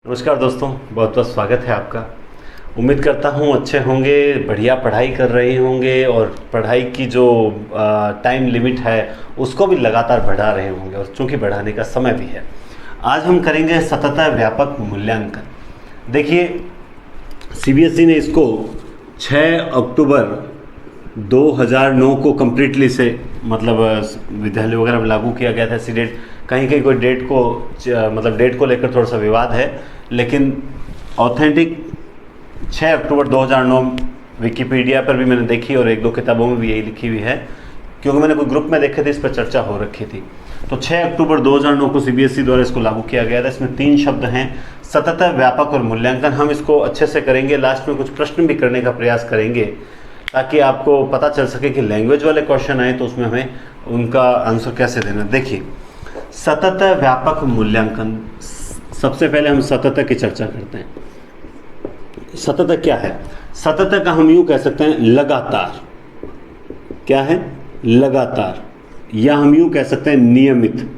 नमस्कार दोस्तों, बहुत बहुत स्वागत है आपका। उम्मीद करता हूँ अच्छे होंगे, बढ़िया पढ़ाई कर रहे होंगे और पढ़ाई की जो टाइम लिमिट है उसको भी लगातार बढ़ा रहे होंगे और चूँकि बढ़ाने का समय भी है। आज हम करेंगे सतत व्यापक मूल्यांकन। देखिए, सीबीएसई ने इसको 6 अक्टूबर 2009 को कम्प्लीटली से विद्यालय वगैरह में लागू किया गया था। ऐसी डेट कहीं कहीं कोई डेट को डेट को लेकर थोड़ा सा विवाद है, लेकिन ऑथेंटिक 6 अक्टूबर 2009 विकिपीडिया पर भी मैंने देखी और एक दो किताबों में भी यही लिखी हुई है, क्योंकि मैंने कोई ग्रुप में देखे थे, इस पर चर्चा हो रखी थी। तो 6 अक्टूबर 2009 को सीबीएसई द्वारा इसको लागू किया गया था। इसमें 3 शब्द हैं, सतत, व्यापक और मूल्यांकन। हम इसको अच्छे से करेंगे, लास्ट में कुछ प्रश्न भी करने का प्रयास करेंगे ताकि आपको पता चल सके कि लैंग्वेज वाले क्वेश्चन आए तो उसमें हमें उनका आंसर कैसे देना। देखिए, सतत व्यापक मूल्यांकन, सबसे पहले हम सतत की चर्चा करते हैं। सतत क्या है? सतत का हम यूँ कह सकते हैं लगातार। क्या है? लगातार, या हम यूँ कह सकते हैं नियमित।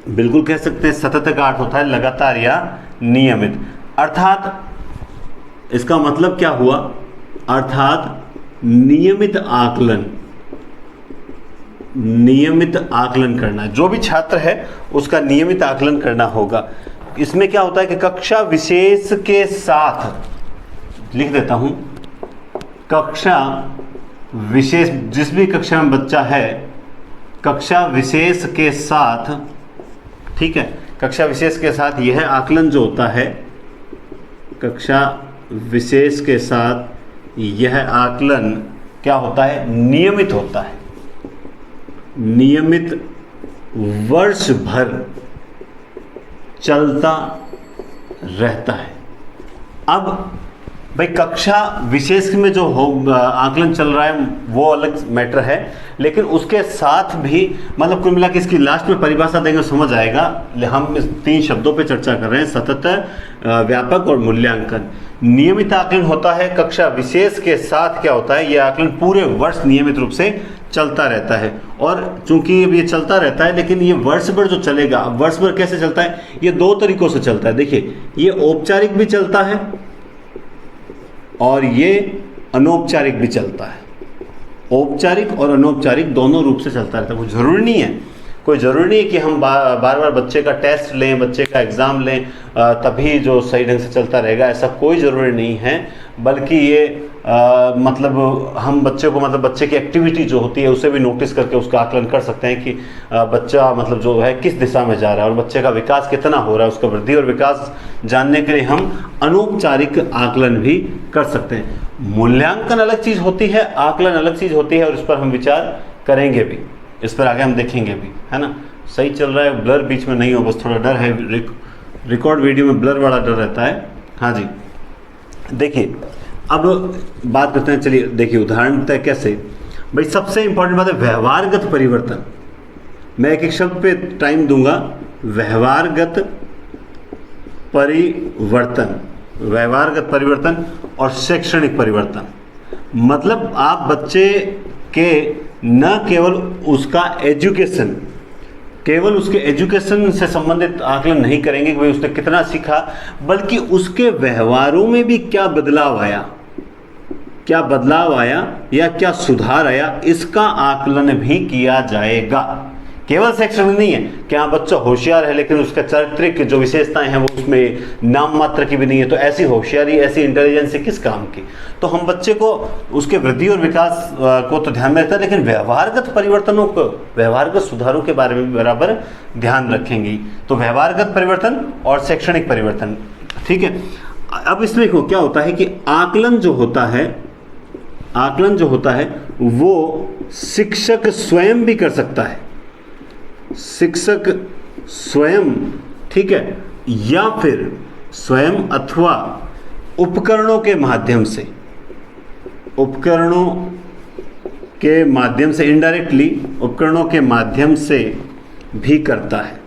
बिल्कुल कह सकते हैं सतत का अर्थ होता है लगातार या नियमित। अर्थात इसका मतलब क्या हुआ? अर्थात नियमित आकलन, नियमित आकलन करना। जो भी छात्र है उसका नियमित आकलन करना होगा। इसमें क्या होता है कि कक्षा विशेष के साथ, लिख देता हूं, कक्षा विशेष, जिस भी कक्षा में बच्चा है, कक्षा विशेष के साथ, ठीक है, कक्षा विशेष के साथ यह आकलन जो होता है, कक्षा विशेष के साथ यह आकलन क्या होता है? नियमित होता है। नियमित वर्ष भर चलता रहता है। अब भाई, कक्षा विशेष में जो आकलन चल रहा है वो अलग मैटर है, लेकिन उसके साथ भी कुल मिला के इसकी लास्ट में परिभाषा देंगे समझ आएगा। हम इस 3 शब्दों पे चर्चा कर रहे हैं, सतत, व्यापक और मूल्यांकन। नियमित आकलन होता है कक्षा विशेष के साथ। क्या होता है? यह आकलन पूरे वर्ष नियमित रूप से चलता रहता है। और चूंकि अब ये चलता रहता है, लेकिन ये वर्ष भर जो चलेगा, वर्ष भर कैसे चलता है? ये 2 तरीकों से चलता है। देखिए, ये औपचारिक भी चलता है और ये अनौपचारिक भी चलता है। औपचारिक और अनौपचारिक दोनों रूप से चलता रहता है। कोई ज़रूरी नहीं है, कोई ज़रूरी नहीं है कि हम बार बार बच्चे का टेस्ट लें, बच्चे का एग्ज़ाम लें तभी जो सही ढंग से चलता रहेगा, ऐसा कोई ज़रूरी नहीं है। बल्कि ये हम बच्चे को बच्चे की एक्टिविटी जो होती है उसे भी नोटिस करके उसका आकलन कर सकते हैं कि बच्चा जो है किस दिशा में जा रहा है और बच्चे का विकास कितना हो रहा है। उसका वृद्धि और विकास जानने के लिए हम अनौपचारिक आकलन भी कर सकते हैं। मूल्यांकन अलग चीज़ होती है, आकलन अलग चीज़ होती है, और इस पर हम विचार करेंगे भी, इस पर आगे हम देखेंगे भी, है ना। सही चल रहा है, ब्लर बीच में नहीं हो, बस थोड़ा डर है, रिकॉर्ड वीडियो में ब्लर वाला डर रहता है। हाँ जी, देखिए, अब बात करते हैं। चलिए देखिए, उदाहरण तय कैसे। भाई, सबसे इंपॉर्टेंट बात है व्यवहारगत परिवर्तन। मैं एक एक शब्द पे टाइम दूंगा। व्यवहारगत परिवर्तन, व्यवहारगत परिवर्तन और शैक्षणिक परिवर्तन। मतलब आप बच्चे के न केवल उसका एजुकेशन, केवल उसके एजुकेशन से संबंधित आकलन नहीं करेंगे कि भाई उसने कितना सीखा, बल्कि उसके व्यवहारों में भी क्या बदलाव आया, क्या बदलाव आया या क्या सुधार आया, इसका आकलन भी किया जाएगा। केवल शैक्षणिक नहीं है कि हाँ बच्चा होशियार है लेकिन उसका चारित्रिक जो विशेषताएं हैं वो उसमें नाम मात्र की भी नहीं है, तो ऐसी होशियारी, ऐसी इंटेलिजेंस किस काम की। तो हम बच्चे को उसके वृद्धि और विकास को तो ध्यान में रखते हैं, लेकिन व्यवहारगत परिवर्तनों को, व्यवहारगत सुधारों के बारे में भी बराबर ध्यान रखेंगे। तो व्यवहारगत परिवर्तन और शैक्षणिक परिवर्तन, ठीक है। अब इसमें क्या होता है कि आकलन जो होता है, आकलन जो होता है वो शिक्षक स्वयं भी कर सकता है। शिक्षक स्वयं, ठीक है, या फिर स्वयं अथवा उपकरणों के माध्यम से, उपकरणों के माध्यम से, इनडायरेक्टली उपकरणों के माध्यम से भी करता है।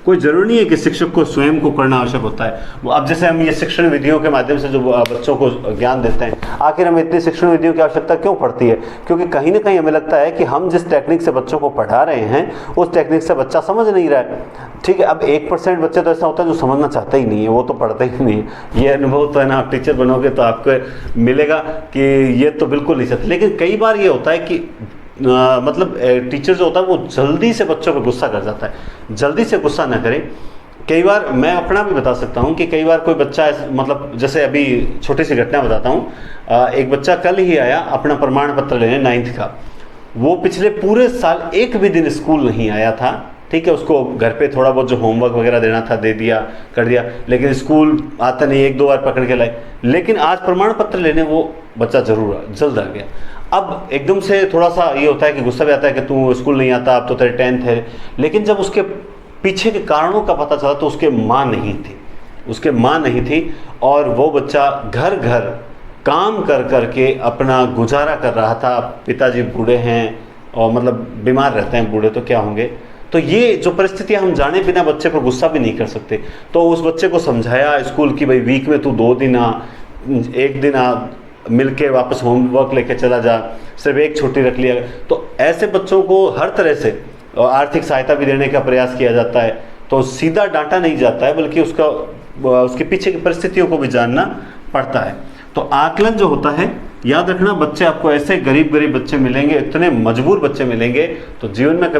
कोई ज़रूरी नहीं है कि शिक्षक को स्वयं को करना आवश्यक होता है। वो अब जैसे हम ये शिक्षण विधियों के माध्यम से जो बच्चों को ज्ञान देते हैं, आखिर हमें इतनी शिक्षण विधियों की आवश्यकता क्यों पड़ती है? क्योंकि कहीं ना कहीं हमें लगता है कि हम जिस टेक्निक से बच्चों को पढ़ा रहे हैं उस टेक्निक से बच्चा समझ नहीं रहा है। ठीक है, अब 1% बच्चे तो ऐसा होता है जो समझना चाहता ही नहीं है, वो तो पढ़ता ही नहीं है। ये अनुभव तो है ना, आप टीचर बनोगे तो आपको मिलेगा कि ये तो बिल्कुल नहीं चाहते। लेकिन कई बार ये होता है कि मतलब टीचर जो होता है वो जल्दी से बच्चों पर गुस्सा कर जाता है। जल्दी से गुस्सा ना करें। कई बार मैं अपना भी बता सकता हूँ कि कई बार कोई बच्चा मतलब जैसे अभी छोटी सी घटना बताता हूँ। एक बच्चा कल ही आया अपना प्रमाण पत्र लेने 9th का। वो पिछले पूरे साल एक भी दिन स्कूल नहीं आया था। ठीक है, उसको घर पे थोड़ा बहुत जो होमवर्क वगैरह देना था दे दिया, कर दिया, लेकिन स्कूल आता नहीं, 1-2 बार पकड़ के लाए। लेकिन आज प्रमाण पत्र लेने वो बच्चा जरूर जल्द आ गया। अब एकदम से थोड़ा सा ये होता है कि गुस्सा भी आता है कि तू स्कूल नहीं आता, अब तो तेरे 10th है। लेकिन जब उसके पीछे के कारणों का पता चला तो उसके माँ नहीं थी और वो बच्चा घर घर काम कर कर के अपना गुजारा कर रहा था। पिताजी बूढ़े हैं और मतलब बीमार रहते हैं, बूढ़े तो क्या होंगे। तो ये जो परिस्थितियाँ हम जाने बिना बच्चे पर गुस्सा भी नहीं कर सकते। तो उस बच्चे को समझाया स्कूल की, भाई वीक में तू 2 दिन आ, 1 दिन आ, मिल के वापस होमवर्क लेके चला जा, सिर्फ एक छुट्टी रख लिया। तो ऐसे बच्चों को हर तरह से आर्थिक सहायता भी देने का प्रयास किया जाता है। तो सीधा डांटा नहीं जाता है, बल्कि उसके पीछे की परिस्थितियों को भी जानना पड़ता है। तो आकलन जो होता है, याद रखना, बच्चे आपको ऐसे गरीब बच्चे मिलेंगे, इतने मजबूर बच्चे मिलेंगे तो जीवन में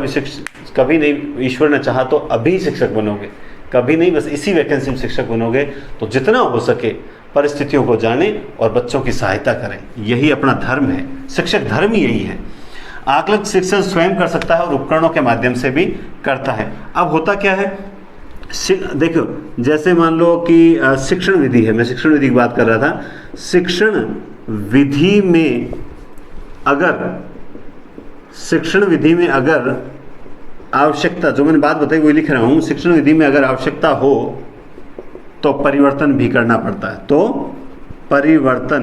कभी नहीं, ईश्वर ने चाहा तो अभी शिक्षक बनोगे, कभी नहीं, बस इसी वैकेंसी में शिक्षक बनोगे। तो जितना हो सके परिस्थितियों को जाने और बच्चों की सहायता करें, यही अपना धर्म है। शिक्षक धर्म ही यही है। आकलन शिक्षक स्वयं कर सकता है और उपकरणों के माध्यम से भी करता है। अब होता क्या है, देखो जैसे मान लो कि शिक्षण विधि है, मैं शिक्षण विधि की बात कर रहा था। शिक्षण विधि में अगर आवश्यकता, जो मैंने बात बताई वही लिख रहा हूँ, शिक्षण विधि में अगर आवश्यकता हो तो परिवर्तन भी करना पड़ता है, तो परिवर्तन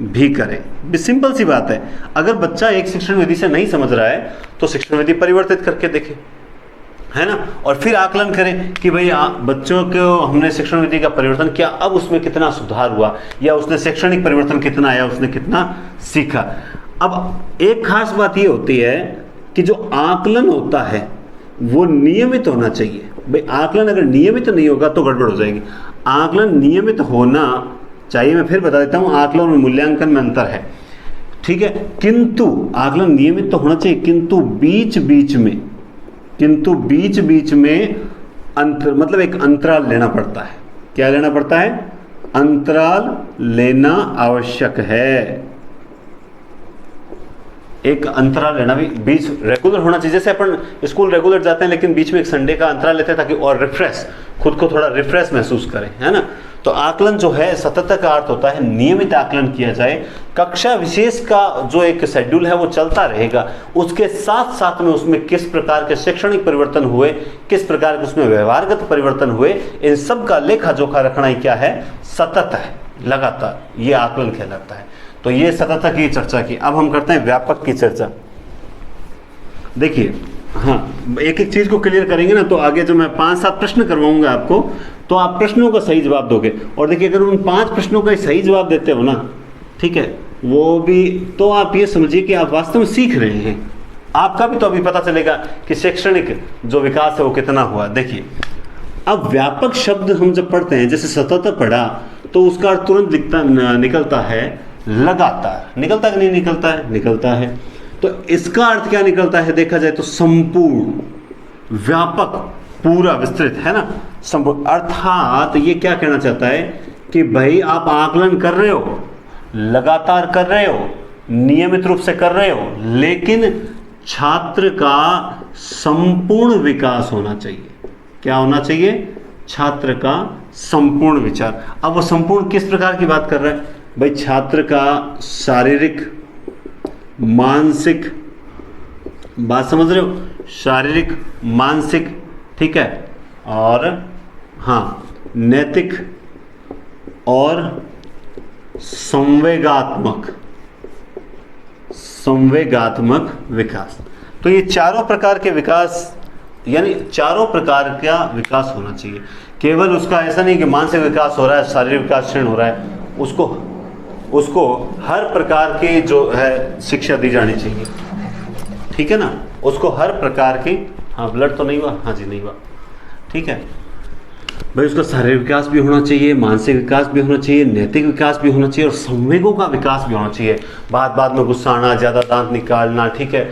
भी करें। सिंपल सी बात है। अगर बच्चा एक शिक्षण विधि से नहीं समझ रहा है तो शिक्षण विधि परिवर्तित करके देखे, है ना, और फिर आकलन करें कि भाई बच्चों को हमने शिक्षण विधि का परिवर्तन किया, अब उसमें कितना सुधार हुआ, या उसने शैक्षणिक परिवर्तन कितना आया, उसने कितना सीखा। अब एक खास बात ये होती है कि जो आकलन होता है वो नियमित होना चाहिए। भाई आकलन अगर नियमित नहीं होगा तो गड़बड़ हो जाएगी। आकलन नियमित होना चाहिए। मैं फिर बता देता हूँ, आकलन और मूल्यांकन में अंतर है, ठीक है। किंतु आकलन नियमित तो होना चाहिए, किंतु बीच बीच में अंतर, मतलब एक अंतराल लेना पड़ता है। क्या लेना पड़ता है? अंतराल लेना आवश्यक है। एक अंतराल लेना भी, बीच रेगुलर होना चाहिए। जैसे अपन स्कूल रेगुलर जाते हैं लेकिन बीच में एक संडे का अंतराल लेते हैं ताकि और खुद को थोड़ा रिफ्रेश महसूस करें, है ना। तो आकलन जो है, सतत का अर्थ होता है नियमित आकलन किया जाए। कक्षा विशेष का जो एक शेड्यूल है वो चलता रहेगा, उसके साथ साथ में उसमें किस प्रकार के शैक्षणिक परिवर्तन हुए, किस प्रकार के उसमें व्यवहारगत परिवर्तन हुए, इन सब का लेखा जोखा रखना ही क्या है? सतत है, लगातार, ये आकलन कहलाता है। तो ये सतत की चर्चा की। अब हम करते हैं व्यापक की चर्चा। देखिए, हाँ, एक एक चीज को क्लियर करेंगे ना तो आगे जो मैं 5-7 प्रश्न करवाऊंगा आपको, तो आप प्रश्नों का सही जवाब दोगे। और देखिए, अगर उन 5 प्रश्नों का सही जवाब देते हो ना, ठीक है, वो भी, तो आप ये समझिए कि आप वास्तव में सीख रहे हैं। आपका भी तो अभी पता चलेगा कि शैक्षणिक जो विकास है वो कितना हुआ। देखिए, अब व्यापक शब्द हम जब पढ़ते हैं, जैसे सतत पढ़ा, तो उसका अर्थ तुरंत निकलता है लगातार। निकलता कि नहीं निकलता है? निकलता है। तो इसका अर्थ क्या निकलता है देखा जाए तो? संपूर्ण, व्यापक, पूरा, विस्तृत, है ना, संपूर्ण। अर्थात ये क्या कहना चाहता है कि भाई आप आकलन कर रहे हो, लगातार कर रहे हो, नियमित रूप से कर रहे हो, लेकिन छात्र का संपूर्ण विकास होना चाहिए। क्या होना चाहिए? छात्र का संपूर्ण विचार। अब वो संपूर्ण किस प्रकार की बात कर रहा है भाई? छात्र का शारीरिक, मानसिक, बात समझ रहे हो? शारीरिक, मानसिक, ठीक है, और हाँ, नैतिक और संवेगात्मक विकास। तो ये चारों प्रकार के विकास यानी चारों प्रकार का विकास होना चाहिए। केवल उसका ऐसा नहीं कि मानसिक विकास हो रहा है, शारीरिक विकास क्षीण हो रहा है, उसको हर प्रकार की जो है शिक्षा दी जानी चाहिए, ठीक है ना। उसको हर प्रकार की, हाँ ब्लड तो नहीं हुआ, हाँ जी नहीं हुआ, ठीक है भाई। उसका शारीरिक विकास भी होना चाहिए, मानसिक विकास भी होना चाहिए, नैतिक विकास भी होना चाहिए और संवेगों का विकास भी होना चाहिए। बात में गुस्सा आना, ज़्यादा दांत निकालना, ठीक है,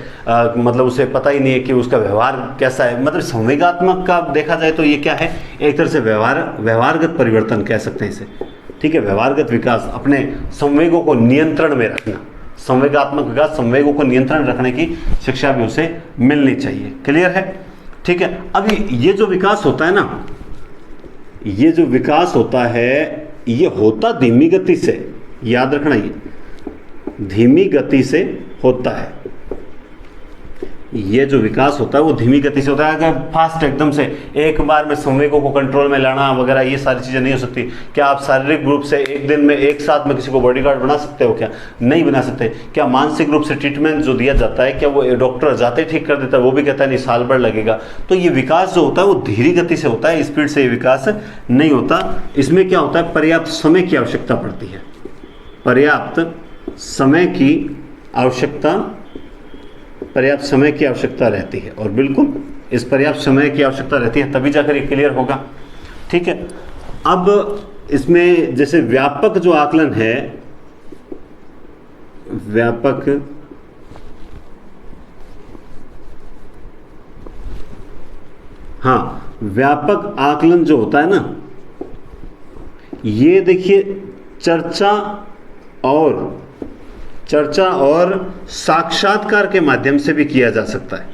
मतलब उसे पता ही नहीं है कि उसका व्यवहार कैसा है। मतलब संवेगात्मक का देखा जाए तो ये क्या है, एक तरह से व्यवहारगत परिवर्तन कह सकते हैं इसे, ठीक है। व्यवहारगत विकास, अपने संवेगों को नियंत्रण में रखना, संवेगात्मक विकास, संवेगों को नियंत्रण रखने की शिक्षा भी उसे मिलनी चाहिए। क्लियर है, ठीक है। अब ये जो विकास होता है ना, ये जो विकास होता है ये होता धीमी गति से, याद रखना, ये धीमी गति से होता है। ये जो विकास होता है वो धीमी गति से होता है। अगर फास्ट एकदम से एक बार में संवेगों को कंट्रोल में लाना वगैरह ये सारी चीज़ें नहीं हो सकती। क्या आप शारीरिक रूप से एक दिन में एक साथ में किसी को बॉडीगार्ड बना सकते हो? क्या नहीं बना सकते। क्या मानसिक रूप से ट्रीटमेंट जो दिया जाता है क्या वो डॉक्टर जाते ही ठीक कर देता है? वो भी कहता है नहीं साल भर लगेगा। तो ये विकास जो होता है वो धीमी गति से होता है, स्पीड से ये विकास नहीं होता। इसमें क्या होता है, पर्याप्त समय की आवश्यकता पड़ती है, पर्याप्त समय की आवश्यकता रहती है। और बिल्कुल इस पर्याप्त समय की आवश्यकता रहती है तभी जाकर ये क्लियर होगा, ठीक है। अब इसमें जैसे व्यापक जो आकलन है, व्यापक आकलन जो होता है ना, ये देखिए चर्चा और साक्षात्कार के माध्यम से भी किया जा सकता है।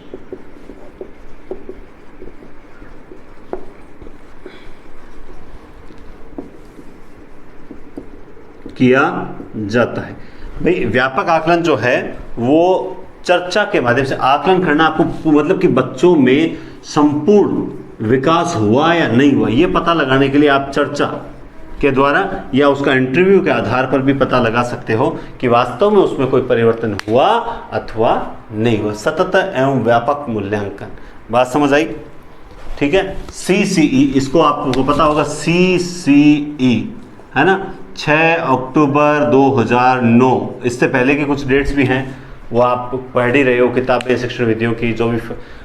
किया जाता है भाई। व्यापक आकलन जो है वो चर्चा के माध्यम से आकलन करना, आपको मतलब कि बच्चों में संपूर्ण विकास हुआ या नहीं हुआ ये पता लगाने के लिए आप चर्चा के द्वारा या उसका इंटरव्यू के आधार पर भी पता लगा सकते हो कि वास्तव में उसमें कोई परिवर्तन हुआ अथवा नहीं हुआ। सतत एवं व्यापक मूल्यांकन, बात समझ आई, ठीक है। CCE, इसको आपको पता होगा, CCE है ना, 6 अक्टूबर 2009। इससे पहले की कुछ डेट्स भी हैं, वो आप पढ़ ही रहे हो किताबें शिक्षण विधियों की जो भी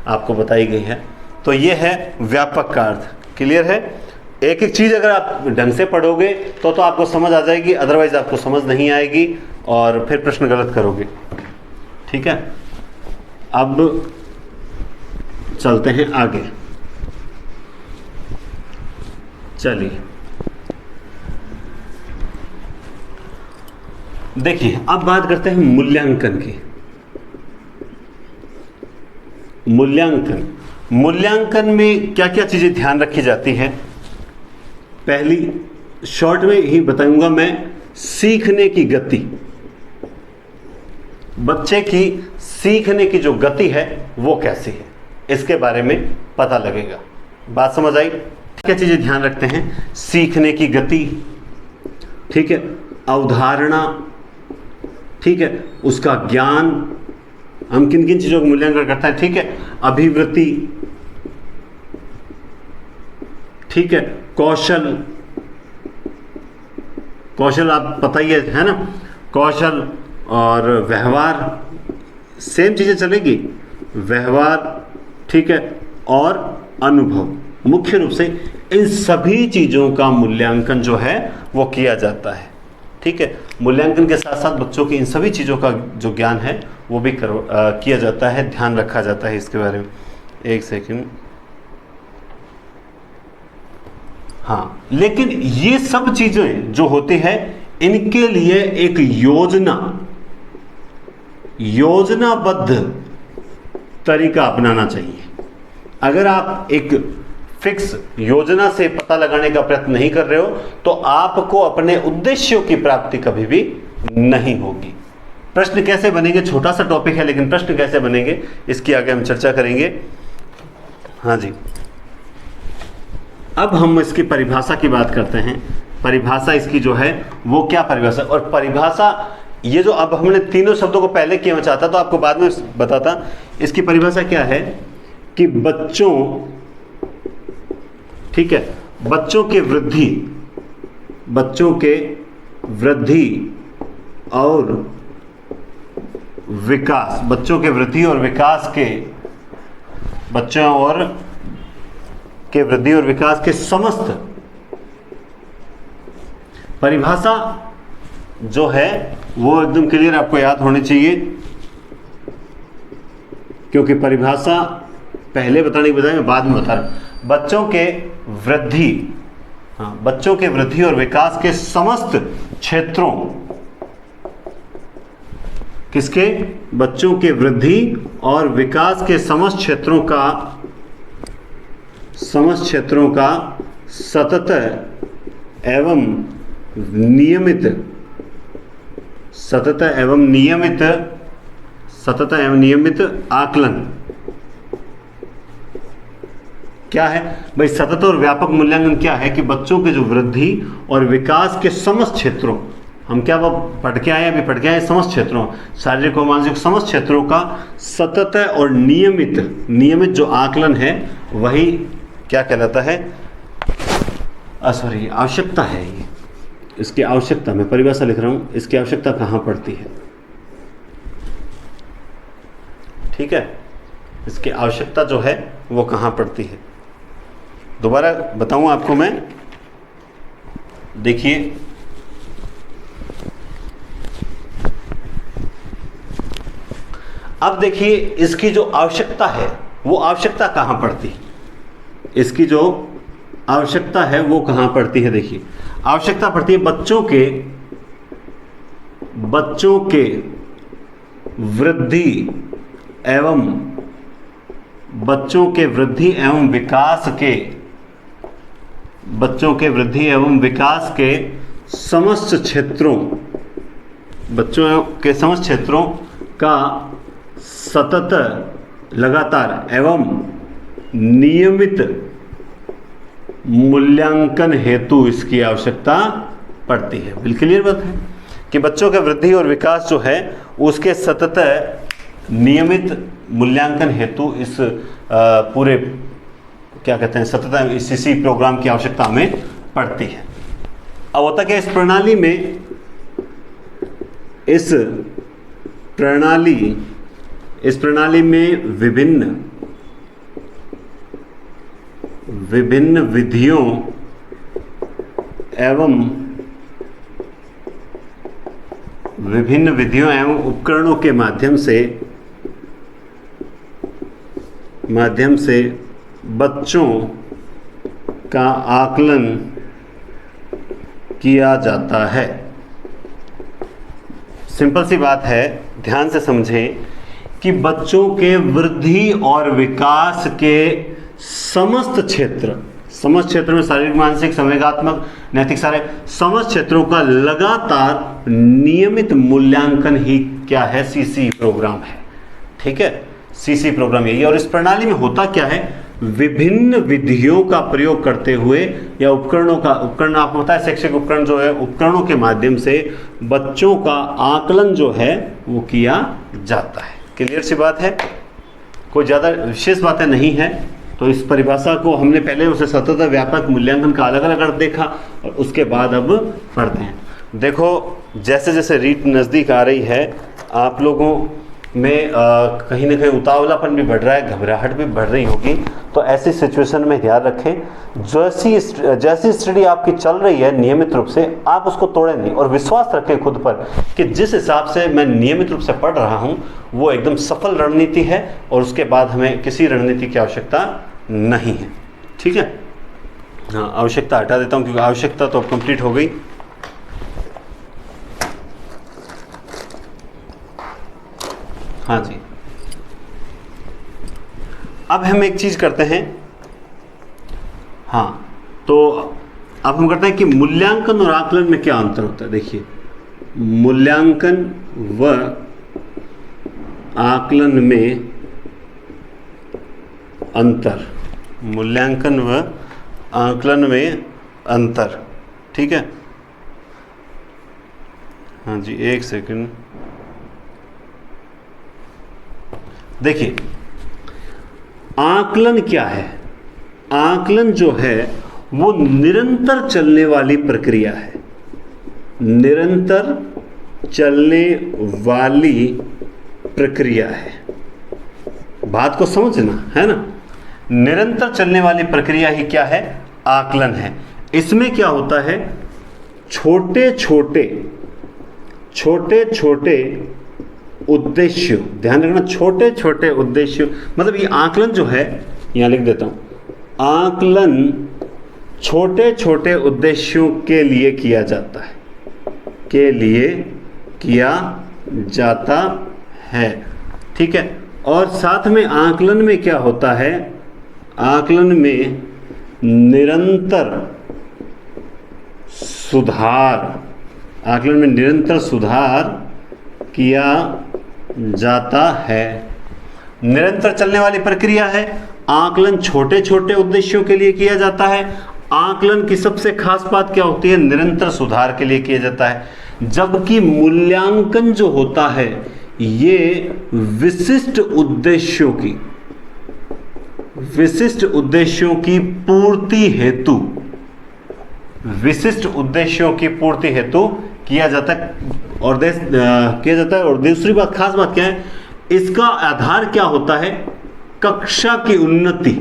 आपको बताई गई है। तो ये है व्यापक का अर्थ। क्लियर है। एक एक चीज़ अगर आप ढंग से पढ़ोगे तो आपको समझ आ जाएगी, अदरवाइज आपको समझ नहीं आएगी और फिर प्रश्न गलत करोगे, ठीक है। अब चलते हैं आगे, चलिए देखिए अब बात करते हैं मूल्यांकन की। मूल्यांकन में क्या क्या चीज़ें ध्यान रखी जाती है, पहली शॉर्ट में ही बताऊंगा मैं, सीखने की गति। बच्चे की सीखने की जो गति है वो कैसी है, इसके बारे में पता लगेगा। बात समझ आई। क्या चीजें ध्यान रखते हैं, सीखने की गति, ठीक है, अवधारणा, ठीक है, उसका ज्ञान, हम किन किन चीजों का मूल्यांकन करते हैं, ठीक है, अभिवृत्ति, ठीक है, कौशल आप पता ही है ना, कौशल और व्यवहार, सेम चीजें चलेगी, व्यवहार, ठीक है, और अनुभव। मुख्य रूप से इन सभी चीजों का मूल्यांकन जो है वो किया जाता है, ठीक है। मूल्यांकन के साथ साथ बच्चों की इन सभी चीजों का जो ज्ञान है वो भी किया जाता है, ध्यान रखा जाता है इसके बारे में। एक सेकंड, हाँ, लेकिन ये सब चीजें जो होती है इनके लिए एक योजनाबद्ध तरीका अपनाना चाहिए। अगर आप एक फिक्स योजना से पता लगाने का प्रयत्न नहीं कर रहे हो तो आपको अपने उद्देश्यों की प्राप्ति कभी भी नहीं होगी। प्रश्न कैसे बनेंगे, छोटा सा टॉपिक है लेकिन प्रश्न कैसे बनेंगे इसकी आगे हम चर्चा करेंगे। हाँ जी, अब हम इसकी परिभाषा की बात करते हैं। परिभाषा इसकी जो है वो क्या परिभाषा, और परिभाषा ये जो अब हमने तीनों शब्दों को पहले किया, मैं चाहता तो आपको बाद में बताता। इसकी परिभाषा क्या है कि बच्चों, ठीक है, बच्चों के वृद्धि और विकास, बच्चों के वृद्धि और विकास के, बच्चों और के वृद्धि और विकास के समस्त, परिभाषा जो है वो एकदम क्लियर आपको याद होनी चाहिए, क्योंकि परिभाषा पहले बताने की बजाय मैं बाद में बता रहा हूं। बच्चों के वृद्धि, हाँ, बच्चों के वृद्धि और विकास के समस्त क्षेत्रों, किसके? बच्चों के वृद्धि और विकास के समस्त क्षेत्रों का सतत एवं नियमित आकलन। क्या है भाई? सतत और व्यापक मूल्यांकन क्या है कि बच्चों के जो वृद्धि और विकास के समस्त क्षेत्रों, हम क्या वो पढ़ के आए समस्त क्षेत्रों, शारीरिक और मानसिक समस्त क्षेत्रों का सतत और नियमित जो आकलन है वही क्या कहलाता है? आवश्यकता है। ये इसकी आवश्यकता, मैं परिभाषा लिख रहा हूं, इसकी आवश्यकता कहां पड़ती है? ठीक है, इसकी आवश्यकता जो है वो कहां पड़ती है? दोबारा बताऊं आपको मैं, देखिए अब देखिए इसकी जो आवश्यकता है वो आवश्यकता कहां पड़ती है? इसकी जो आवश्यकता है वो कहां पड़ती है? देखिए आवश्यकता पड़ती है बच्चों के वृद्धि एवं विकास के समस्त क्षेत्रों, बच्चों के समस्त क्षेत्रों का सतत, लगातार एवं नियमित मूल्यांकन हेतु इसकी आवश्यकता पड़ती है। बिल्कुल क्लियर बात है कि बच्चों के वृद्धि और विकास जो है उसके सतत नियमित मूल्यांकन हेतु इस पूरे क्या कहते हैं सतत सीसी प्रोग्राम की आवश्यकता हमें पड़ती है। अब होता क्या, इस प्रणाली में विभिन्न विधियों एवं उपकरणों के माध्यम से बच्चों का आकलन किया जाता है। सिंपल सी बात है, ध्यान से समझें कि बच्चों के वृद्धि और विकास के समस्त क्षेत्र में शारीरिक, मानसिक, संवेगात्मक, नैतिक, सारे समस्त क्षेत्रों का लगातार नियमित मूल्यांकन ही क्या है? सीसी प्रोग्राम है। ठीक है, सीसी प्रोग्राम यही है। और इस प्रणाली में होता क्या है, विभिन्न विधियों का प्रयोग करते हुए या उपकरण आपको पता है, शैक्षिक उपकरण जो है, उपकरणों के माध्यम से बच्चों का आकलन जो है वो किया जाता है। क्लियर सी बात है, कोई ज़्यादा विशेष बातें नहीं है। तो इस परिभाषा को हमने पहले उसे सतत व्यापक मूल्यांकन का अलग अलग अर्थ देखा और उसके बाद अब पढ़ते हैं। देखो जैसे जैसे रीट नज़दीक आ रही है, आप लोगों में कहीं ना कहीं उतावलापन भी बढ़ रहा है, घबराहट भी बढ़ रही होगी। तो ऐसी सिचुएशन में ध्यान रखें, जैसी स्टडी आपकी चल रही है नियमित रूप से, आप उसको तोड़ें नहीं और विश्वास रखें खुद पर कि जिस हिसाब से मैं नियमित रूप से पढ़ रहा हूँ वो एकदम सफल रणनीति है और उसके बाद हमें किसी रणनीति की आवश्यकता नहीं है। ठीक है, हाँ आवश्यकता हटा देता हूँ क्योंकि आवश्यकता तो अब कंप्लीट हो गई। हाँ जी, अब हम एक चीज करते हैं। हाँ, तो अब हम करते हैं कि मूल्यांकन और आकलन में क्या अंतर होता है। देखिए, मूल्यांकन व आकलन में अंतर, मूल्यांकन व आकलन में अंतर। ठीक है, हाँ जी, एक सेकंड। देखिए, आकलन क्या है? आकलन जो है वो निरंतर चलने वाली प्रक्रिया है, निरंतर चलने वाली प्रक्रिया है। बात को समझना है ना, निरंतर चलने वाली प्रक्रिया ही क्या है? आकलन है। इसमें क्या होता है, छोटे छोटे उद्देश्य, ध्यान रखना, छोटे छोटे उद्देश्य, मतलब ये आकलन जो है, यहां लिख देता हूं, आकलन छोटे छोटे उद्देश्यों के लिए किया जाता है, के लिए किया जाता है, ठीक है। और साथ में आकलन में क्या होता है, आकलन में निरंतर सुधार, आकलन में निरंतर सुधार किया जाता है। निरंतर चलने वाली प्रक्रिया है। आकलन छोटे छोटे उद्देश्यों के लिए किया जाता है। आकलन की सबसे खास बात क्या होती है? निरंतर सुधार के लिए किया जाता है। जबकि मूल्यांकन जो होता है ये विशिष्ट उद्देश्यों की पूर्ति हेतु, विशिष्ट उद्देश्यों की पूर्ति हेतु किया जाता है। और दूसरी बात, खास बात क्या है, इसका आधार क्या होता है? कक्षा की उन्नति।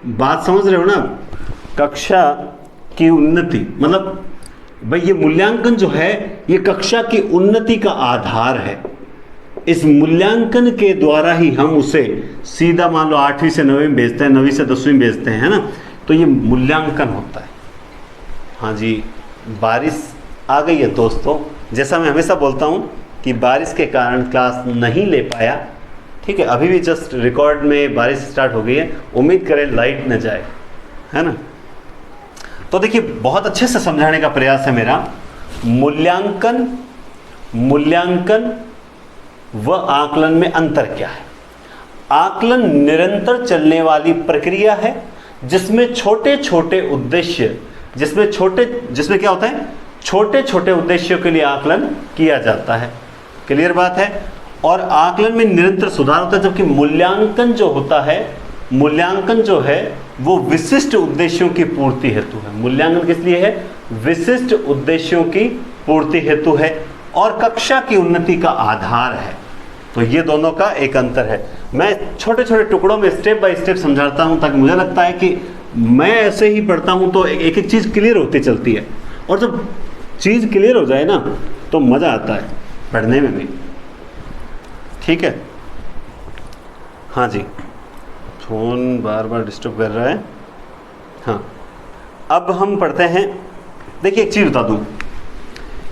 बात समझ रहे हो ना? कक्षा की उन्नति मतलब भाई ये मूल्यांकन जो है ये कक्षा की उन्नति का आधार है। इस मूल्यांकन के द्वारा ही हम उसे सीधा मान लो 8वीं से 9वीं में भेजते हैं, 9वीं से 10वीं में भेजते हैं, है ना। तो ये मूल्यांकन होता है। हाँ जी, बारिश आ गई है दोस्तों। जैसा मैं हमेशा बोलता हूँ कि बारिश के कारण क्लास नहीं ले पाया, ठीक है। अभी भी जस्ट रिकॉर्ड में बारिश स्टार्ट हो गई है, उम्मीद करें लाइट न जाए, है ना। तो देखिए बहुत अच्छे से समझाने का प्रयास है मेरा। मूल्यांकन व आकलन में अंतर क्या है? आकलन निरंतर चलने वाली प्रक्रिया है जिसमें छोटे छोटे उद्देश्य, जिसमें क्या होता है, छोटे छोटे उद्देश्यों के लिए आकलन किया जाता है। क्लियर बात है। और आकलन में निरंतर सुधार होता है। जबकि मूल्यांकन जो है वो विशिष्ट उद्देश्यों की पूर्ति हेतु है। मूल्यांकन किस लिए है? विशिष्ट उद्देश्यों की पूर्ति हेतु है और कक्षा की उन्नति का आधार है। तो ये दोनों का एक अंतर है। मैं छोटे छोटे टुकड़ों में स्टेप बाय स्टेप समझाता हूं ताकि मुझे लगता है कि मैं ऐसे ही पढ़ता हूं तो एक एक चीज़ क्लियर होती चलती है। और जब चीज़ क्लियर हो जाए ना तो मज़ा आता है पढ़ने में भी, ठीक है। हाँ जी, फ़ोन बार बार डिस्टर्ब कर रहा है। हाँ, अब हम पढ़ते हैं। देखिए एक चीज़ बता दूं,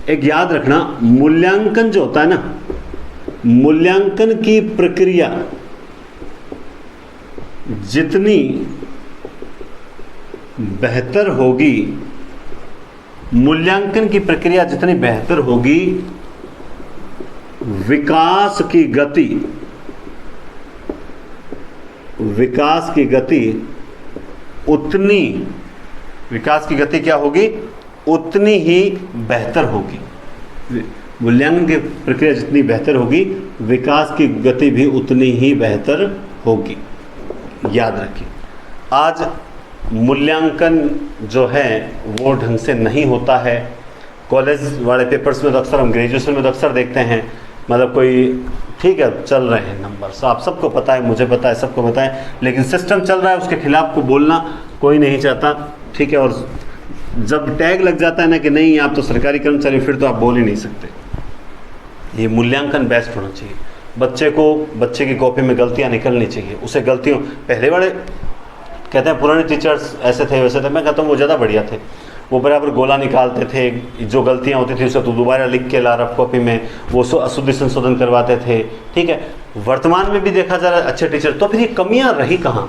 एक याद रखना, मूल्यांकन जो होता है ना, मूल्यांकन की प्रक्रिया जितनी बेहतर होगी, मूल्यांकन की प्रक्रिया जितनी बेहतर होगी, विकास की गति क्या होगी? उतनी ही बेहतर होगी। मूल्यांकन की प्रक्रिया जितनी बेहतर होगी, विकास की गति भी उतनी ही बेहतर होगी। याद रखिए, आज मूल्यांकन जो है वो ढंग से नहीं होता है। कॉलेज वाले पेपर्स में तो अक्सर, हम ग्रेजुएशन में तो अक्सर देखते हैं, मतलब कोई ठीक है चल रहे हैं नंबर्स, आप सबको पता है, मुझे पता है, सबको पता है, लेकिन सिस्टम चल रहा है, उसके खिलाफ को बोलना कोई नहीं चाहता, ठीक है। और जब टैग लग जाता है ना कि नहीं आप तो सरकारी कर्मचारी, फिर तो आप बोल ही नहीं सकते। ये मूल्यांकन बेस्ट होना चाहिए। बच्चे की कॉपी में गलतियाँ निकलनी चाहिए, उसे गलतियों, पहले वाले कहते हैं पुराने टीचर्स ऐसे थे वैसे थे, मैं कहता हूँ वो ज़्यादा बढ़िया थे। वो बराबर गोला निकालते थे, जो गलतियाँ होती थी उसे तो दोबारा लिख के ला रफ कॉपी में वो अशुद्धि संशोधन करवाते थे, ठीक है। वर्तमान में भी देखा जा रहा है अच्छे टीचर, तो फिर ये कमियाँ रही कहाँ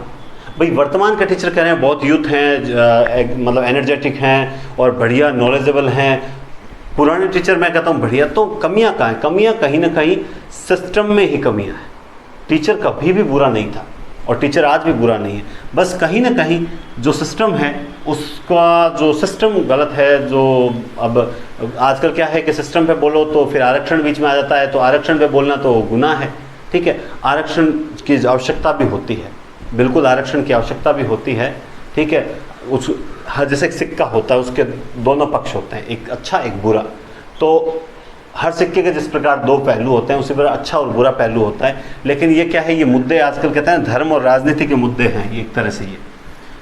भाई? वर्तमान के टीचर कह रहे हैं बहुत यूथ हैं, मतलब एनर्जेटिक हैं और बढ़िया नॉलेजेबल हैं। पुराने टीचर मैं कहता हूँ बढ़िया, तो कमियाँ कहाँ हैं? कमियाँ कहीं ना कहीं सिस्टम में ही कमियाँ हैं। टीचर कभी भी बुरा नहीं था और टीचर आज भी बुरा नहीं है, बस कहीं ना कहीं जो सिस्टम है उसका जो सिस्टम गलत है। जो अब आजकल क्या है कि सिस्टम पे बोलो तो फिर आरक्षण बीच में आ जाता है, तो आरक्षण पे बोलना तो गुनाह है, ठीक है। आरक्षण की आवश्यकता भी होती है, बिल्कुल आरक्षण की आवश्यकता भी होती है, ठीक है। उस हर जैसे एक सिक्का होता है उसके दोनों पक्ष होते हैं, एक अच्छा एक बुरा। तो हर सिक्के के जिस प्रकार दो पहलू होते हैं उसी प्रकार अच्छा और बुरा पहलू होता है। लेकिन ये क्या है, ये मुद्दे आजकल कहते हैं धर्म और राजनीति के मुद्दे हैं ये एक तरह से, ये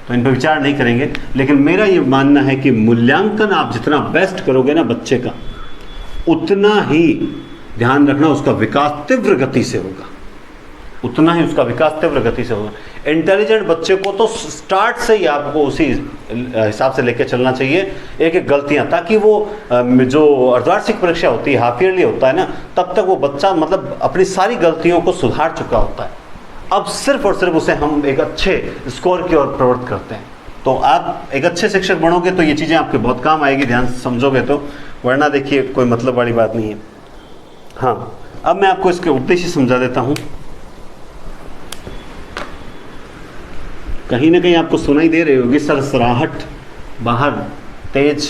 तो इन पर विचार नहीं करेंगे। लेकिन मेरा ये मानना है कि मूल्यांकन आप जितना बेस्ट करोगे ना बच्चे का, उतना ही ध्यान रखना उसका विकास तीव्र गति से होगा, उतना ही उसका विकास तीव्र गति से होगा। इंटेलिजेंट बच्चे को तो स्टार्ट से ही आपको उसी हिसाब से लेकर चलना चाहिए, एक एक गलतियां, ताकि वो जो अर्धवार्षिक परीक्षा होती है, हाफ ईयरली होता है ना, तब तक वो बच्चा मतलब अपनी सारी गलतियों को सुधार चुका होता है। अब सिर्फ और सिर्फ उसे हम एक अच्छे स्कोर की ओर प्रवृत्त करते हैं। तो आप एक अच्छे शिक्षक बनोगे तो ये चीज़ें आपके बहुत काम आएगी, ध्यान से समझोगे तो, वरना देखिए कोई मतलब वाली बात नहीं है। हाँ, अब मैं आपको इसके उद्देश्य समझा देता हूँ। कहीं ना कहीं आपको सुनाई दे रही होगी सरसराहट बाहर तेज।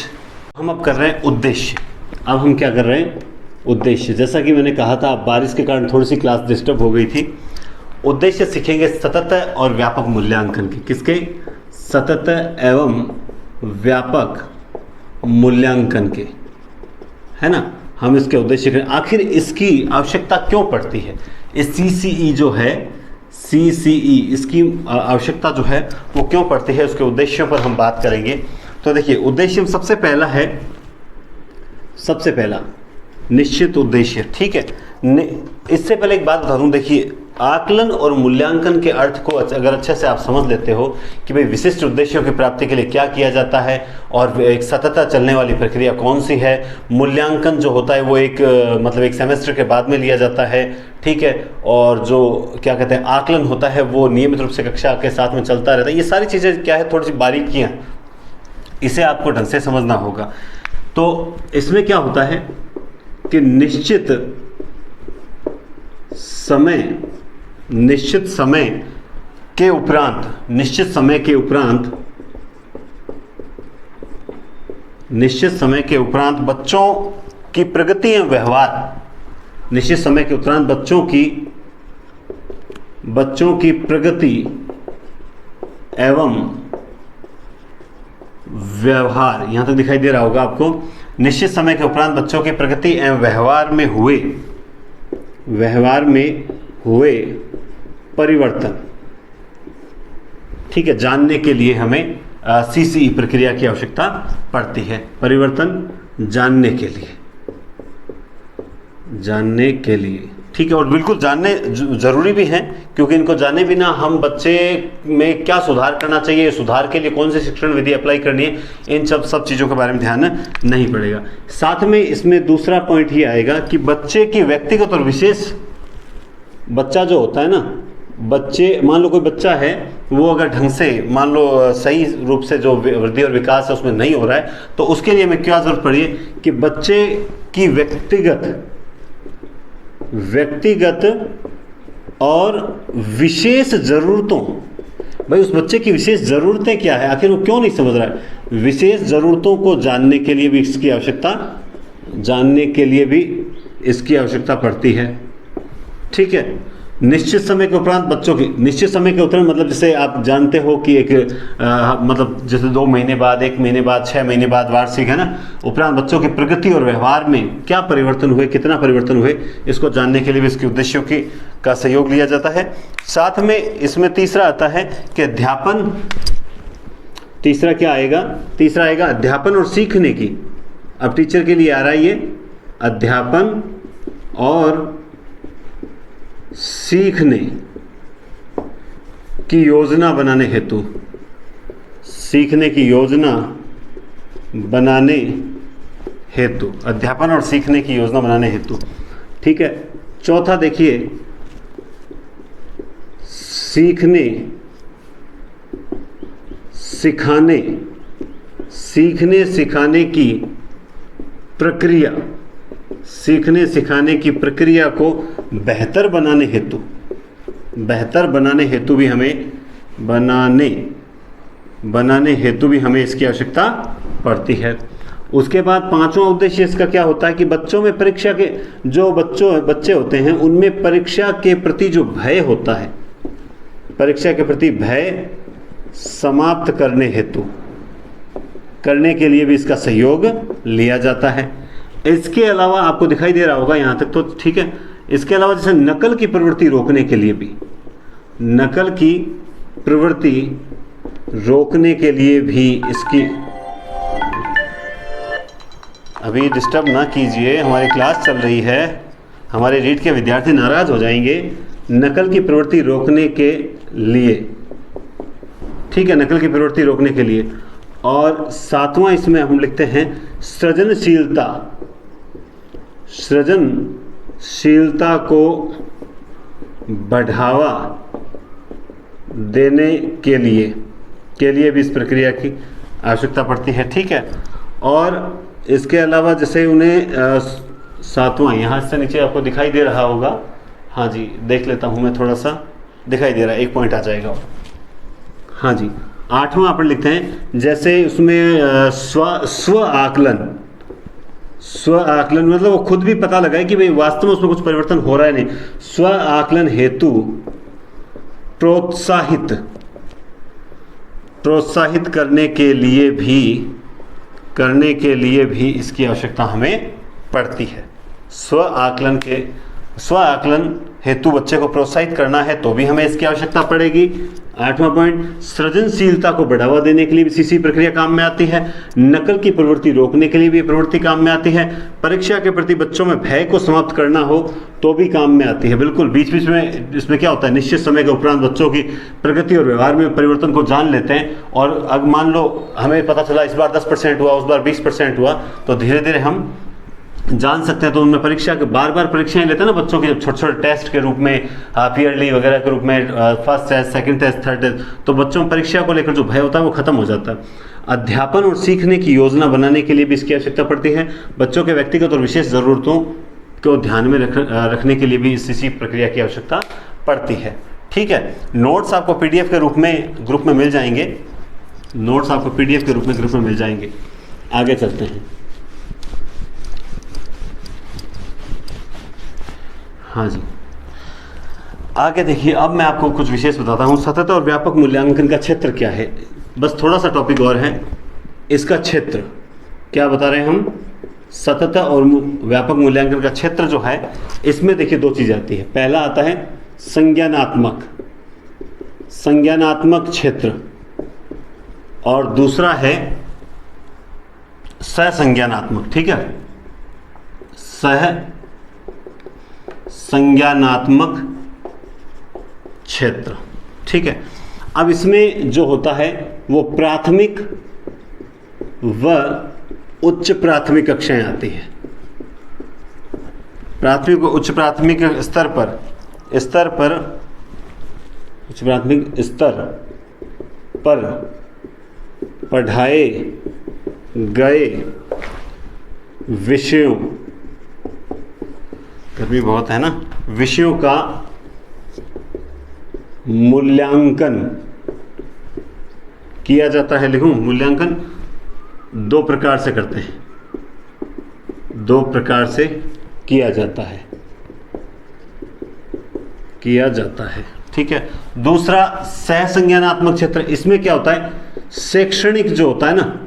हम अब कर रहे हैं उद्देश्य। अब हम क्या कर रहे हैं, उद्देश्य। जैसा कि मैंने कहा था, बारिश के कारण थोड़ी सी क्लास डिस्टर्ब हो गई थी। उद्देश्य सीखेंगे सतत और व्यापक मूल्यांकन के। किसके? सतत एवं व्यापक मूल्यांकन के, है ना। हम इसके उद्देश्य करें, आखिर इसकी आवश्यकता क्यों पड़ती है। इस CCE जो है, CCE, इसकी आवश्यकता जो है वो क्यों पड़ती है, उसके उद्देश्यों पर हम बात करेंगे। तो देखिए, उद्देश्य में सबसे पहला निश्चित उद्देश्य, ठीक है। इससे पहले एक बात बता दूं, देखिए आकलन और मूल्यांकन के अर्थ को अगर अच्छे से आप समझ लेते हो कि भाई विशिष्ट उद्देश्यों की प्राप्ति के लिए क्या किया जाता है और एक सतत चलने वाली प्रक्रिया कौन सी है। मूल्यांकन जो होता है वो एक मतलब एक सेमेस्टर के बाद में लिया जाता है, ठीक है। और जो क्या कहते हैं आकलन होता है वो नियमित रूप से कक्षा के साथ में चलता रहता है। ये सारी चीज़ें क्या है, थोड़ी सी बारीकियाँ, इसे आपको ढंग से समझना होगा। तो इसमें क्या होता है कि निश्चित समय के उपरांत बच्चों की प्रगति एवं व्यवहार, निश्चित समय के उपरांत बच्चों की प्रगति एवं व्यवहार, यहां तक दिखाई दे रहा होगा आपको। निश्चित समय के उपरांत बच्चों की प्रगति एवं व्यवहार में हुए परिवर्तन, ठीक है, जानने के लिए हमें CCE प्रक्रिया की आवश्यकता पड़ती है। परिवर्तन जानने के लिए, ठीक है। और बिल्कुल जानने जरूरी भी हैं, क्योंकि इनको जाने बिना हम बच्चे में क्या सुधार करना चाहिए, सुधार के लिए कौन सी शिक्षण विधि अप्लाई करनी है, इन सब चीज़ों के बारे में ध्यान नहीं पड़ेगा। साथ में इसमें दूसरा पॉइंट ये आएगा कि बच्चे की व्यक्तिगत और विशेष, बच्चा जो होता है ना, मान लो कोई बच्चा है, वो अगर ढंग से मान लो सही रूप से जो वृद्धि और विकास है उसमें नहीं हो रहा है, तो उसके लिए हमें क्या जरूरत पड़ी है कि बच्चे की व्यक्तिगत और विशेष ज़रूरतों, भाई उस बच्चे की विशेष ज़रूरतें क्या है, आखिर वो क्यों नहीं समझ रहा है, विशेष ज़रूरतों को जानने के लिए भी इसकी आवश्यकता पड़ती है, ठीक है। निश्चित समय के उपरांत बच्चों की, निश्चित समय के उपरांत मतलब जैसे आप जानते हो कि एक मतलब जैसे 2 महीने बाद, 1 महीने बाद, 6 महीने बाद वार्षिक, है ना, उपरांत बच्चों की प्रगति और व्यवहार में क्या परिवर्तन हुए, कितना परिवर्तन हुए, इसको जानने के लिए भी इसके उद्देश्यों का सहयोग लिया जाता है। साथ में इसमें तीसरा आता है कि अध्यापन, तीसरा क्या आएगा, तीसरा आएगा अध्यापन और सीखने की। अब टीचर के लिए आ रहा है ये अध्यापन और सीखने की योजना बनाने हेतु, अध्यापन और सीखने की योजना बनाने हेतु, ठीक है। चौथा देखिए, सीखने सिखाने की प्रक्रिया को बेहतर बनाने हेतु भी हमें इसकी आवश्यकता पड़ती है। उसके बाद पांचवा उद्देश्य इसका क्या होता है कि बच्चों में परीक्षा के जो बच्चे होते हैं उनमें परीक्षा के प्रति जो भय होता है, परीक्षा के प्रति भय समाप्त करने के लिए भी इसका सहयोग लिया जाता है। इसके अलावा आपको दिखाई दे रहा होगा यहाँ तक तो ठीक है। इसके अलावा जैसे नकल की प्रवृत्ति रोकने के लिए भी, नकल की प्रवृत्ति रोकने के लिए भी इसकी, अभी डिस्टर्ब ना कीजिए, हमारी क्लास चल रही है, हमारे रीड के विद्यार्थी नाराज हो जाएंगे। नकल की प्रवृत्ति रोकने के लिए, ठीक है, नकल की प्रवृत्ति रोकने के लिए। और सातवां इसमें हम लिखते हैं सृजनशीलता को बढ़ावा देने के लिए भी इस प्रक्रिया की आवश्यकता पड़ती है, ठीक है। और इसके अलावा जैसे उन्हें सातवां यहाँ से नीचे आपको दिखाई दे रहा होगा, हाँ जी देख लेता हूँ मैं, थोड़ा सा दिखाई दे रहा है, एक पॉइंट आ जाएगा। हाँ जी, आठवां अपन लिखते हैं जैसे उसमें स्व आकलन मतलब वो खुद भी पता लगाए कि भाई वास्तव में उसमें कुछ परिवर्तन हो रहा है नहीं। स्व आकलन हेतु प्रोत्साहित करने के लिए भी इसकी आवश्यकता हमें पड़ती है। स्व आकलन हेतु बच्चे को प्रोत्साहित करना है तो भी हमें इसकी आवश्यकता पड़ेगी। आठवां पॉइंट, सृजनशीलता को बढ़ावा देने के लिए भी इसी प्रक्रिया काम में आती है। नकल की प्रवृत्ति रोकने के लिए भी प्रवृत्ति काम में आती है। परीक्षा के प्रति बच्चों में भय को समाप्त करना हो तो भी काम में आती है। बिल्कुल बीच बीच में इसमें क्या होता है, निश्चित समय के उपरांत बच्चों की प्रगति और व्यवहार में परिवर्तन को जान लेते हैं। और अगर मान लो हमें पता चला इस बार 10% हुआ, उस बार 20% हुआ, तो धीरे धीरे हम जान सकते हैं। तो उनमें परीक्षा के बार परीक्षाएं लेते हैं ना बच्चों के, छोटे छोटे टेस्ट के रूप में, हाफ ईयरली वगैरह के रूप में, first test, second test, third test, तो बच्चों में परीक्षा को लेकर जो भय होता है वो खत्म हो जाता है। अध्यापन और सीखने की योजना बनाने के लिए भी इसकी आवश्यकता पड़ती है। बच्चों के व्यक्तिगत और विशेष ज़रूरतों को ध्यान में रखने के लिए भी इसी प्रक्रिया की आवश्यकता पड़ती है, ठीक है। नोट्स आपको PDF के रूप में ग्रुप में मिल जाएंगे, नोट्स आपको PDF के रूप में ग्रुप में मिल जाएंगे। आगे चलते हैं। हाँ जी, आगे देखिए, अब मैं आपको कुछ विशेष बताता हूँ। सतत और व्यापक मूल्यांकन का क्षेत्र क्या है, बस थोड़ा सा टॉपिक और है। इसका क्षेत्र क्या बता रहे हैं हम, सतत और व्यापक मूल्यांकन का क्षेत्र जो है, इसमें देखिए दो चीज़ आती है। पहला आता है संज्ञानात्मक क्षेत्र, और दूसरा है सहसंज्ञानात्मक, ठीक है, संज्ञानात्मक क्षेत्र, ठीक है। अब इसमें जो होता है वो प्राथमिक व उच्च प्राथमिक कक्षाएं आती है। प्राथमिक व उच्च प्राथमिक स्तर पर उच्च प्राथमिक स्तर पर पढ़ाए गए विषयों, गर्मी बहुत है ना, विषयों का मूल्यांकन किया जाता है। लिखूं, मूल्यांकन दो प्रकार से करते हैं, दो प्रकार से किया जाता है, ठीक है। दूसरा सहसंज्ञानात्मक क्षेत्र, इसमें क्या होता है, शैक्षणिक जो होता है ना,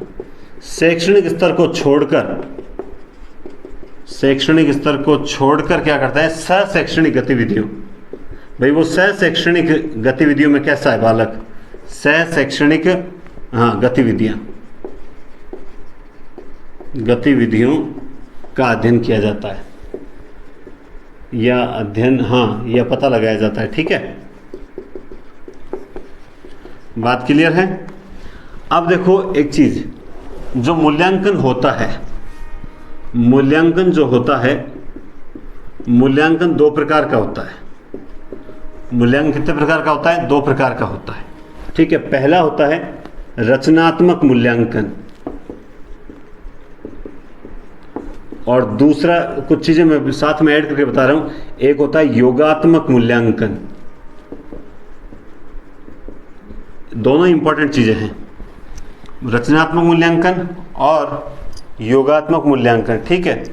शैक्षणिक स्तर को छोड़कर क्या करता है, सहशैक्षणिक गतिविधियों। भाई वो सहशैक्षणिक गतिविधियों में कैसा है बालक, सहशैक्षणिक गतिविधियों का अध्ययन किया जाता है, या पता लगाया जाता है, ठीक है। बात क्लियर है। अब देखो एक चीज, जो मूल्यांकन दो प्रकार का होता है। मूल्यांकन कितने प्रकार का होता है, दो प्रकार का होता है, ठीक है। पहला होता है रचनात्मक मूल्यांकन, और दूसरा, कुछ चीजें मैं साथ में ऐड करके बता रहा हूं, एक होता है योगात्मक मूल्यांकन। दोनों इंपॉर्टेंट चीजें हैं, रचनात्मक मूल्यांकन और योगात्मक मूल्यांकन, ठीक है।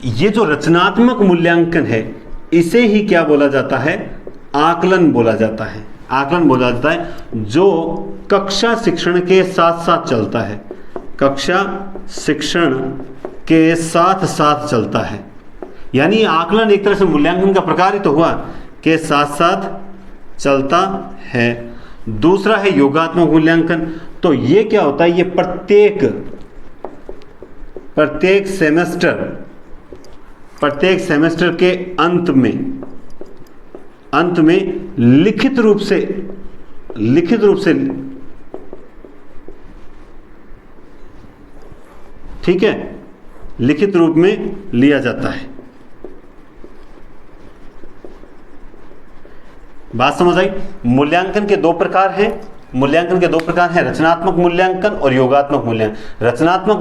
ये जो रचनात्मक मूल्यांकन है, इसे ही क्या बोला जाता है, आकलन बोला जाता है। आकलन बोला जाता है जो कक्षा शिक्षण के साथ साथ चलता है, कक्षा शिक्षण के साथ साथ चलता है। यानी आकलन एक तरह से मूल्यांकन का प्रकार ही तो हुआ, के साथ साथ चलता है। दूसरा है योगात्मक मूल्यांकन। तो ये क्या होता है, ये प्रत्येक सेमेस्टर के अंत में लिखित रूप से ठीक है, लिखित रूप में लिया जाता है। बात समझ आई? मूल्यांकन के दो प्रकार हैं, रचनात्मक मूल्यांकन और योगात्मक मूल्यांकन। रचनात्मक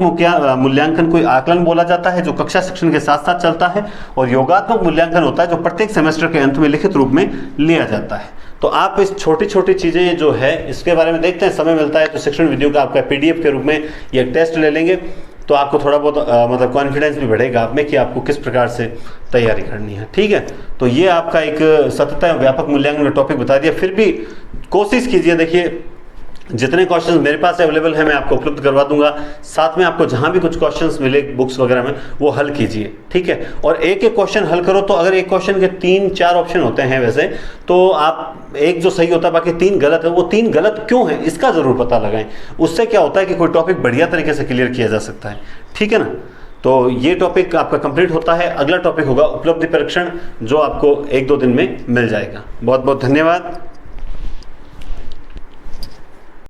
मूल्यांकन कोई आकलन बोला जाता है जो कक्षा शिक्षण के साथ साथ चलता है, और योगात्मक मूल्यांकन होता है जो प्रत्येक सेमेस्टर के अंत में लिखित रूप में लिया जाता है। तो आप इस छोटी छोटी चीज़ें जो है इसके बारे में देखते हैं, समय मिलता है तो शिक्षण वीडियो का आपका PDF के रूप में ये टेस्ट ले लेंगे, तो आपको थोड़ा बहुत मतलब कॉन्फिडेंस भी बढ़ेगा आप में कि आपको किस प्रकार से तैयारी करनी है। ठीक है, तो ये आपका एक सतत व्यापक मूल्यांकन का टॉपिक बता दिया। फिर भी कोशिश कीजिए, देखिए जितने क्वेश्चंस मेरे पास अवेलेबल है मैं आपको उपलब्ध करवा दूंगा, साथ में आपको जहां भी कुछ क्वेश्चंस मिले बुक्स वगैरह में वो हल कीजिए। ठीक है, और एक एक क्वेश्चन हल करो। तो अगर एक क्वेश्चन के 3-4 ऑप्शन होते हैं वैसे, तो आप एक जो सही होता है बाकी 3 गलत है, वो 3 गलत क्यों है इसका जरूर पता लगाएं। उससे क्या होता है कि कोई टॉपिक बढ़िया तरीके से क्लियर किया जा सकता है। ठीक है ना, तो ये टॉपिक आपका कंप्लीट होता है। अगला टॉपिक होगा उपलब्धि परीक्षण, जो आपको 1-2 दिन में मिल जाएगा। बहुत बहुत धन्यवाद।